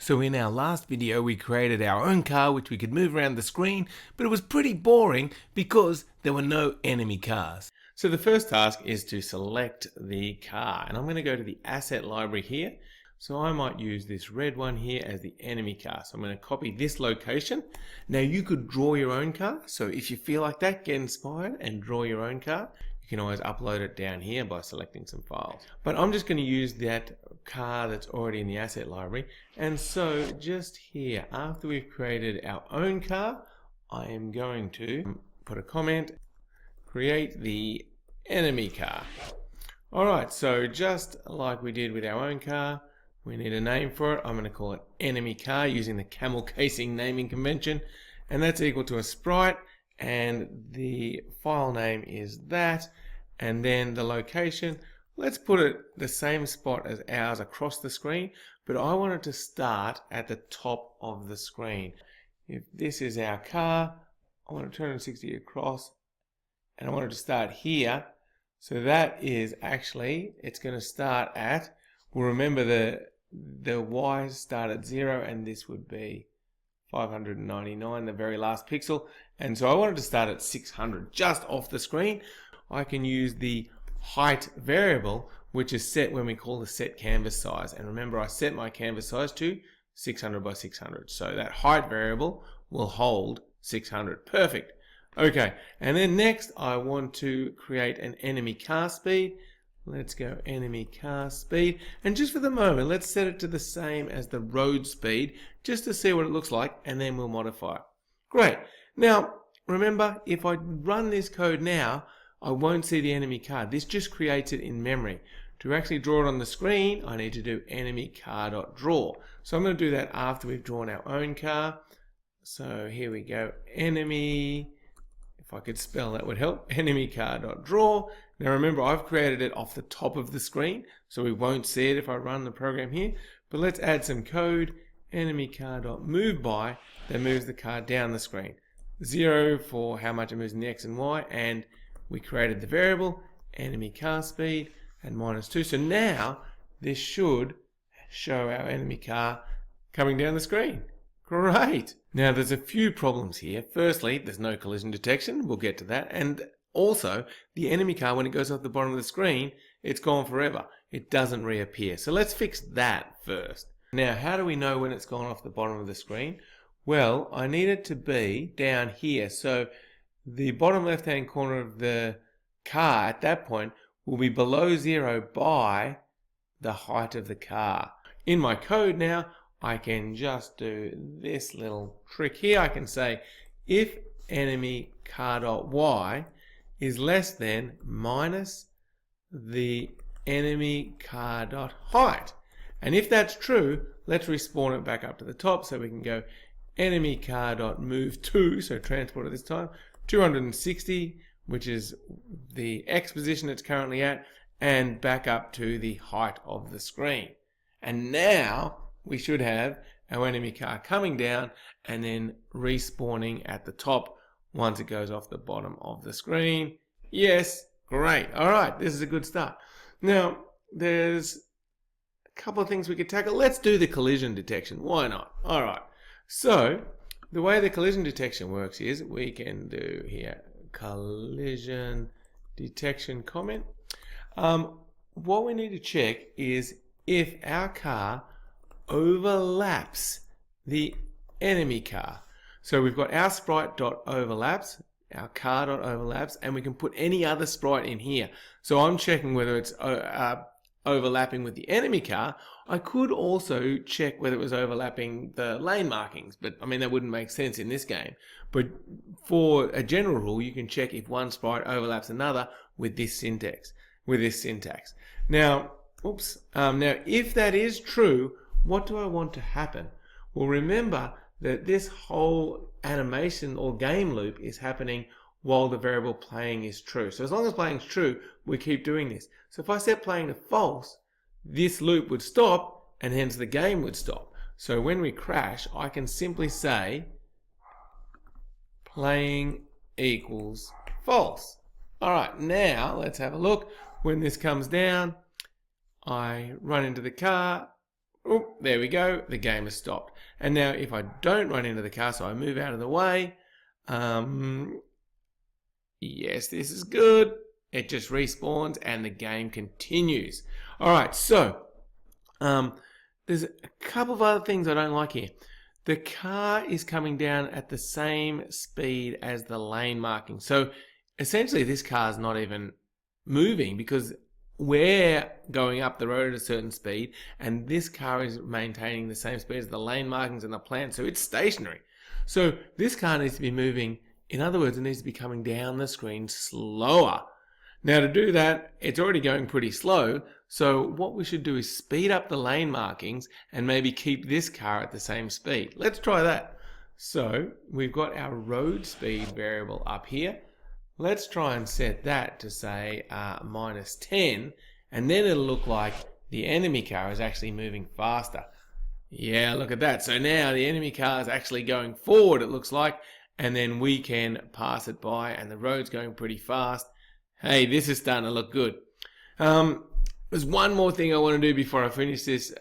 So in our last video we created our own car which we could move around the screen, but it was pretty boring because there were no enemy cars. So the first task is to select the car, and I'm going to go to the asset library here. So I might use this red one here as the enemy car. So I'm going to copy this location. Now you could draw your own car, so if you feel like that, get inspired and draw your own car. You can always upload it down here by selecting some files. But I'm just going to use that car that's already in the asset library. And so just here, after we've created our own car, I am going to put a comment, create the enemy car. Alright, so just like we did with our own car, we need a name for it. I'm going to call it enemy car using the camel casing naming convention. And that's equal to a sprite. And the file name is that, and then the location, let's put it the same spot as ours across the screen, but I want it to start at the top of the screen. If this is our car, I want to turn it 60 across, and I want it to start here. So that is actually, it's going to start at, we'll remember the Y start at 0, and this would be 599, the very last pixel. And so I wanted to start at 600 just off the screen. I can use the height variable, which is set when we call the set canvas size. And remember, I set my canvas size to 600 by 600. So that height variable will hold 600. Perfect. Okay, and then next I want to create an enemy car speed. Let's go enemy car speed, and just for the moment let's set it to the same as the road speed just to see what it looks like, and then we'll modify it. Great. Now remember, if I run this code now, I won't see the enemy car. This just creates it in memory. To actually draw it on the screen, I need to do enemy car.draw. So I'm going to do that after we've drawn our own car. So here we go, enemy, if I could spell that would help, enemy car.draw. Now remember, I've created it off the top of the screen, so we won't see it if I run the program here. But let's add some code, enemy car.moveBy, that moves the car down the screen. 0 for how much it moves in the X and Y, and we created the variable, enemy car speed, and -2. So now this should show our enemy car coming down the screen. Great! Now there's a few problems here. Firstly, there's no collision detection, we'll get to that, and also, the enemy car, when it goes off the bottom of the screen, it's gone forever. It doesn't reappear. So let's fix that first. Now, how do we know when it's gone off the bottom of the screen? Well, I need it to be down here. So the bottom left-hand corner of the car at that point will be below 0 by the height of the car. In my code now, I can just do this little trick here. I can say if enemy car.y is less than minus the enemy car.height. And if that's true, let's respawn it back up to the top, so we can go enemy car.move2, so transport at this time, 260, which is the X position it's currently at, and back up to the height of the screen. And now we should have our enemy car coming down and then respawning at the top once it goes off the bottom of the screen. Yes, great. All right, this is a good start. Now, there's a couple of things we could tackle. Let's do the collision detection. Why not? All right. So, the way the collision detection works is we can do here collision detection comment. What we need to check is if our car overlaps the enemy car. So we've got our sprite.overlaps, our car.overlaps, and we can put any other sprite in here. So I'm checking whether it's overlapping with the enemy car. I could also check whether it was overlapping the lane markings, but I mean that wouldn't make sense in this game. But for a general rule, you can check if one sprite overlaps another with this syntax. Now, now if that is true, what do I want to happen? Well, remember that this whole animation or game loop is happening while the variable playing is true. So as long as playing is true, we keep doing this. So if I set playing to false, this loop would stop and hence the game would stop. So when we crash, I can simply say playing equals false. Alright, now let's have a look. When this comes down, I run into the car, Oh, there we go. The game has stopped. And now if I don't run into the car, so I move out of the way. Yes, this is good. It just respawns and the game continues. All right, so there's a couple of other things I don't like here. The car is coming down at the same speed as the lane marking. So essentially this car is not even moving because we're going up the road at a certain speed and this car is maintaining the same speed as the lane markings and the plant. So it's stationary. So this car needs to be moving. In other words, it needs to be coming down the screen slower. Now to do that, it's already going pretty slow. So what we should do is speed up the lane markings and maybe keep this car at the same speed. Let's try that. So we've got our road speed variable up here. Let's try and set that to say -10, and then it'll look like the enemy car is actually moving faster. Yeah, look at that. So now the enemy car is actually going forward, it looks like, and then we can pass it by and the road's going pretty fast. Hey, this is starting to look good. There's one more thing I want to do before I finish this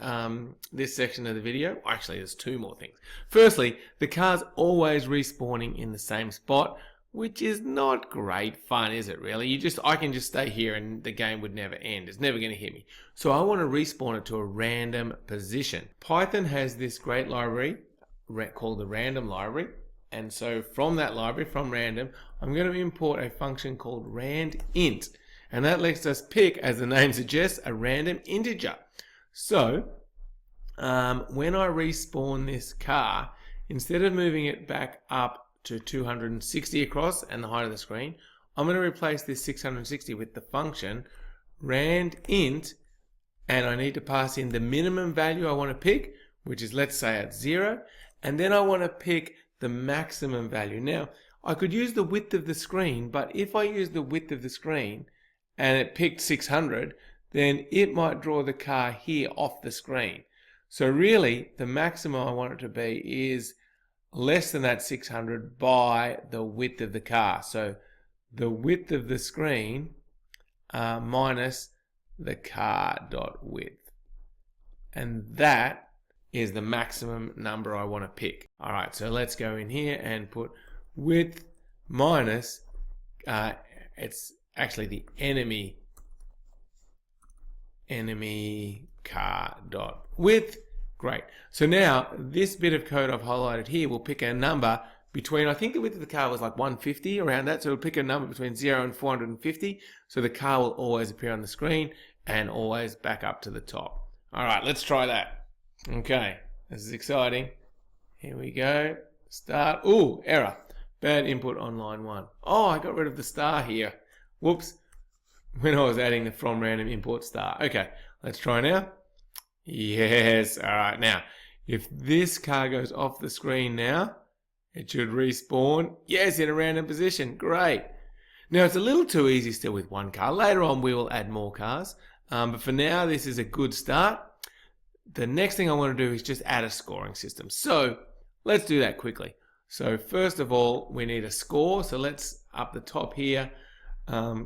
this section of the video. Actually, there's two more things. Firstly, the car's always respawning in the same spot, which is not great fun, is it really? I can just stay here and the game would never end. It's never going to hit me. So I want to respawn it to a random position. Python has this great library called the random library. And so from that library, from random, I'm going to import a function called randint. And that lets us pick, as the name suggests, a random integer. So when I respawn this car, instead of moving it back up to 260 across and the height of the screen, I'm going to replace this 660 with the function randint, and I need to pass in the minimum value I want to pick, which is, let's say, at 0, and then I want to pick the maximum value. Now, I could use the width of the screen, but if I use the width of the screen and it picked 600, then it might draw the car here off the screen. So really, the maximum I want it to be is less than that 600 by the width of the car. So the width of the screen minus the car.width. And that is the maximum number I want to pick. All right, so let's go in here and put width minus, it's actually the enemy car.width. Great. So now this bit of code I've highlighted here will pick a number between, I think the width of the car was like 150, around that. So it'll pick a number between 0 and 450. So the car will always appear on the screen and always back up to the top. All right, let's try that. Okay, this is exciting. Here we go. Start. Ooh, error. Bad input on line 1. Oh, I got rid of the star here. Whoops. When I was adding the from random import star. Okay, let's try now. Yes. All right. Now, if this car goes off the screen now, it should respawn. Yes, in a random position. Great. Now, it's a little too easy still with one car. Later on, we will add more cars. But for now, this is a good start. The next thing I want to do is just add a scoring system. So let's do that quickly. So first of all, we need a score. So let's, up the top here,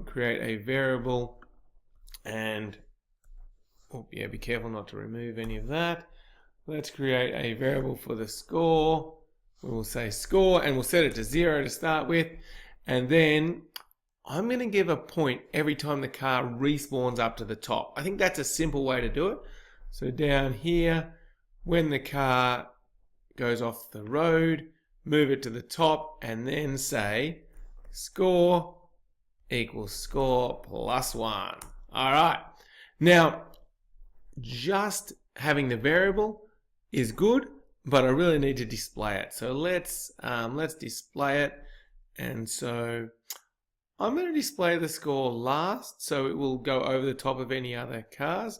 create a variable and, oh yeah, be careful not to remove any of that. Let's create a variable for the score. We will say score and we'll set it to 0 to start with. And then I'm going to give a point every time the car respawns up to the top. I think that's a simple way to do it. So down here, when the car goes off the road, move it to the top and then say score equals score plus 1. All right. Now, just having the variable is good, but I really need to display it. So let's display it. And so I'm going to display the score last, so it will go over the top of any other cars.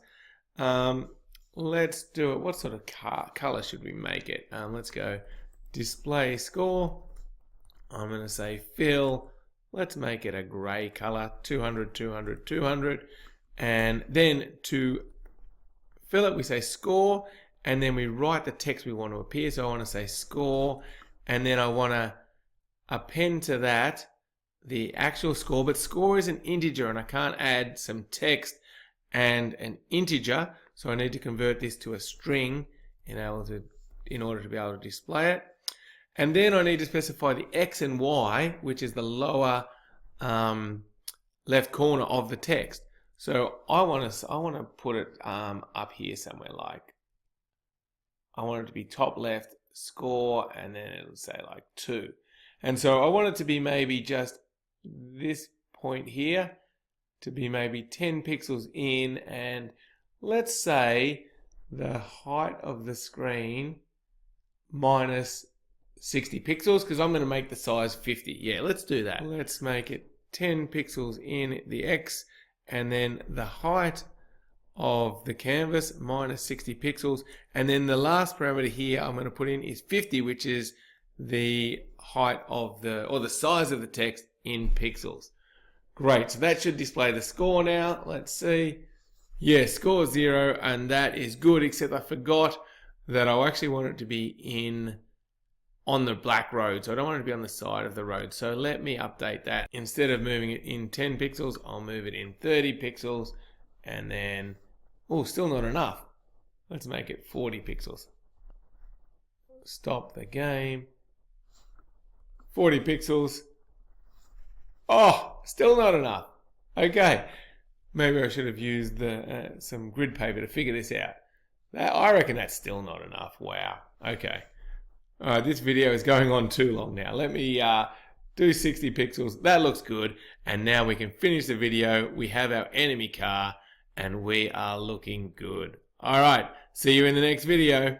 Let's do it. What sort of color should we make it? Let's go display score. I'm going to say fill. Let's make it a gray color, 200, 200, 200. And then to fill it, we say score, and then we write the text we want to appear. So I want to say score, and then I want to append to that the actual score, but score is an integer and I can't add some text and an integer. So I need to convert this to a string in order to be able to display it. And then I need to specify the X and Y, which is the lower left corner of the text. So I want to put it up here somewhere, like I want it to be top left score, and then it'll say like 2. And so I want it to be maybe just this point here to be maybe 10 pixels in, and let's say the height of the screen minus 60 pixels, because I'm going to make the size 50. Yeah, let's do that. Let's make it 10 pixels in the X, and then the height of the canvas minus 60 pixels. And then the last parameter here I'm going to put in is 50, which is the height of the size of the text in pixels. Great, so that should display the score now. Let's see. Yeah, score 0, and that is good, except I forgot that I actually want it to be on the black road, so I don't want it to be on the side of the road. So let me update that. Instead of moving it in 10 pixels, I'll move it in 30 pixels, and then, oh, still not enough. Let's make it 40 pixels. Stop the game. 40 pixels. Oh, still not enough. Okay, maybe I should have used some grid paper to figure this out. I reckon that's still not enough. Wow. Okay. All right, this video is going on too long now. Let me do 60 pixels. That looks good. And now we can finish the video. We have our enemy car, and we are looking good. All right, see you in the next video.